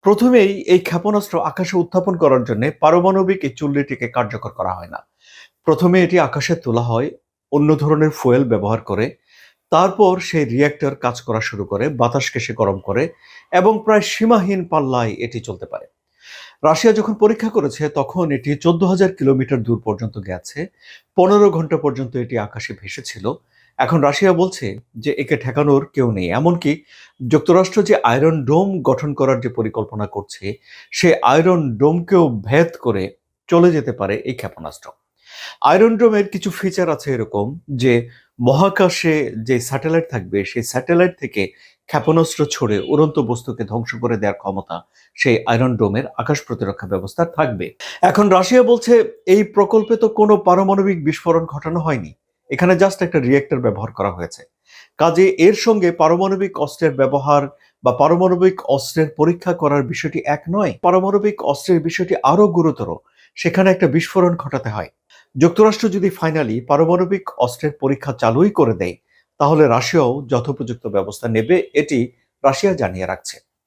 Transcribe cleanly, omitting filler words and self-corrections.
প্রথমেই এই ক্ষেপণাস্ত্র আকাশে উত্থাপন করার জন্য পারমাণবিক এই চুল্লিটিকে কার্যকর করা হয় না। প্রথমে এটি আকাশে তোলা হয় অন্য ধরনের ফুয়েল ব্যবহার করে। তারপর সেই রিঅ্যাক্টর কাজ করা শুরু করে, বাতাসকে সে গরম করে এবং প্রায় সীমাহীন পাল্লায় এটি চলতে পারে। রাশিয়া যখন পরীক্ষা করেছে তখন এটি 14,000 কিলোমিটার দূর পর্যন্ত গেছে। 15 ঘন্টা পর্যন্ত এটি আকাশে ভেসেছিল। এখন রাশিয়া বলছে যে একে ঠেকানোর কেউ নেই। এমনকি যুক্তরাষ্ট্র যে আয়রন ডোম গঠন করার যে পরিকল্পনা করছে, সে আয়রন ডোমকেও ভেদ করে চলে যেতে পারে এই ক্ষেপণাস্ত্র। আয়রন ডোমের কিছু ফিচার আছে এরকম যে মহাকাশে যে স্যাটেলাইট থাকবে সেই স্যাটেলাইট থেকে ক্ষেপণাস্ত্র ছড়ে উড়ন্ত বস্তুকে ধ্বংস করে দেওয়ার ক্ষমতা সেই আয়রন ডোমের আকাশ প্রতিরক্ষা ব্যবস্থার থাকবে। এখন রাশিয়া বলছে এই প্রকল্পে তো কোনো পারমাণবিক বিস্ফোরণ ঘটানো হয়নি, এখানে জাস্ট একটা রিয়েক্টর ব্যবহার করা হয়েছে। কাজে এর সঙ্গে পারমাণবিক অস্ত্রের ব্যবহার বা পারমাণবিক অস্ত্রের পরীক্ষা করার বিষয়টি এক নয়। পারমাণবিক অস্ত্রের বিষয়টি আরো গুরুতর, সেখানে একটা বিস্ফোরণ ঘটাতে হয়। যুক্তরাষ্ট্র যদি ফাইনালি পারমাণবিক অস্ত্রের পরীক্ষা চালুই করে দেয়, তাহলে রাশিয়াও যথোপযুক্ত ব্যবস্থা নেবে, এটি রাশিয়া জানিয়ে রাখছে।